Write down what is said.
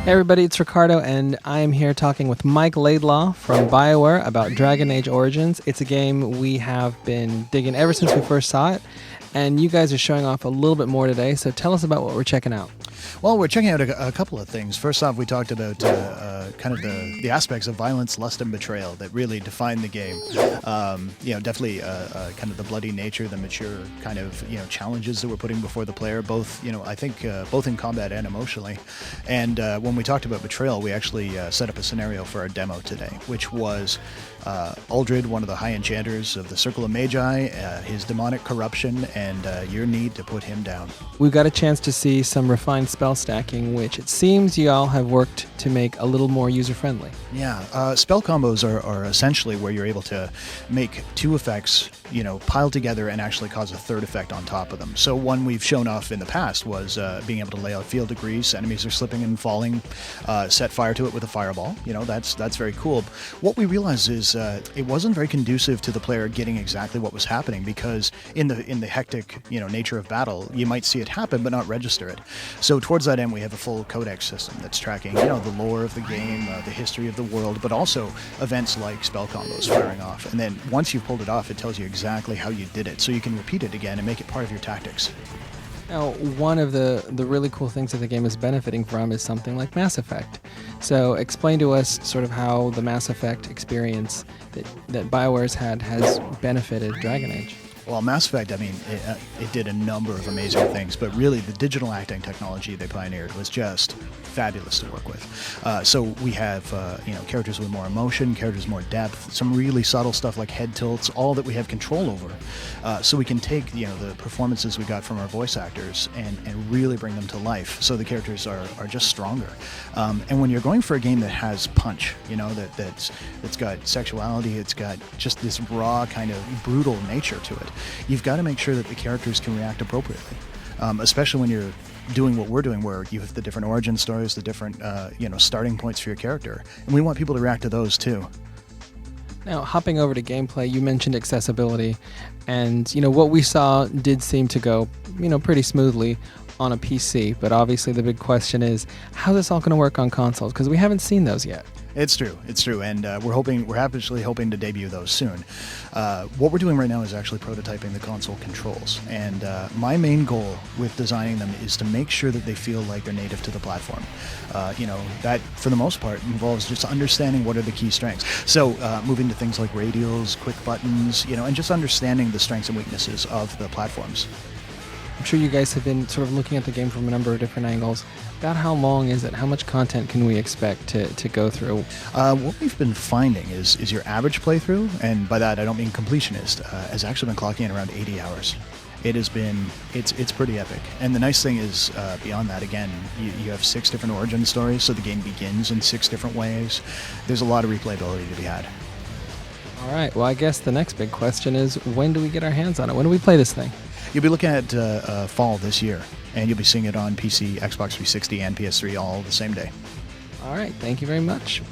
Hey everybody, it's Ricardo, and I am here talking with Mike Laidlaw from BioWare about Dragon Age Origins. It's a game we have been digging ever since we first saw it, and you guys are showing off a little bit more today, so tell us about what we're checking out. Well, we're checking out a couple of things. First off, we talked about kind of the aspects of violence, lust, and betrayal that really define the game. Definitely kind of the bloody nature, the mature kind of challenges that we're putting before the player, both I think both in combat and emotionally. And when we talked about betrayal, we actually set up a scenario for our demo today, which was Uldred, one of the high enchanters of the Circle of Magi, his demonic corruption, and your need to put him down. We've got a chance to see some refined spell stacking, which it seems you all have worked to make a little more user-friendly. Yeah, spell combos are essentially where you're able to make two effects, pile together and actually cause a third effect on top of them. So one we've shown off in the past was being able to lay out field of grease, enemies are slipping and falling, set fire to it with a fireball. That's very cool. What we realized is it wasn't very conducive to the player getting exactly what was happening, because in the hectic nature of battle, you might see it happen but not register it. So towards that end, we have a full codex system that's tracking the lore of the game, the history of the world, but also events like spell combos firing off. And then once you've pulled it off, it tells you exactly how you did it, so you can repeat it again and make it part of your tactics. Now, one of the really cool things that the game is benefiting from is something like Mass Effect. So explain to us sort of how the Mass Effect experience that BioWare's had has benefited Dragon Age. Well, Mass Effect, it did a number of amazing things, but really the digital acting technology they pioneered was just fabulous to work with. So we have characters with more emotion, characters with more depth, some really subtle stuff like head tilts, all that we have control over. So we can take the performances we got from our voice actors and really bring them to life. So the characters are just stronger. And when you're going for a game that has punch, that's got sexuality, it's got just this raw kind of brutal nature to it, you've got to make sure that the characters can react appropriately, especially when you're doing what we're doing, where you have the different origin stories, the different starting points for your character, and we want people to react to those too. Now, hopping over to gameplay, you mentioned accessibility, and what we saw did seem to go pretty smoothly on a PC, but obviously the big question is how this all going to work on consoles, because we haven't seen those yet. It's true, and we're actually hoping to debut those soon. What we're doing right now is actually prototyping the console controls, and my main goal with designing them is to make sure that they feel like they're native to the platform. That, for the most part, involves just understanding what are the key strengths. So moving to things like radials, quick buttons, and just understanding the strengths and weaknesses of the platforms. I'm sure you guys have been sort of looking at the game from a number of different angles. About how long is it? How much content can we expect to go through? What we've been finding is your average playthrough, and by that I don't mean completionist, has actually been clocking in around 80 hours. It's pretty epic. And the nice thing is, beyond that, again, you have 6 different origin stories, so the game begins in 6 different ways. There's a lot of replayability to be had. All right, well, I guess the next big question is, when do we get our hands on it? When do we play this thing? You'll be looking at fall this year, and you'll be seeing it on PC, Xbox 360, and PS3 all the same day. All right, thank you very much.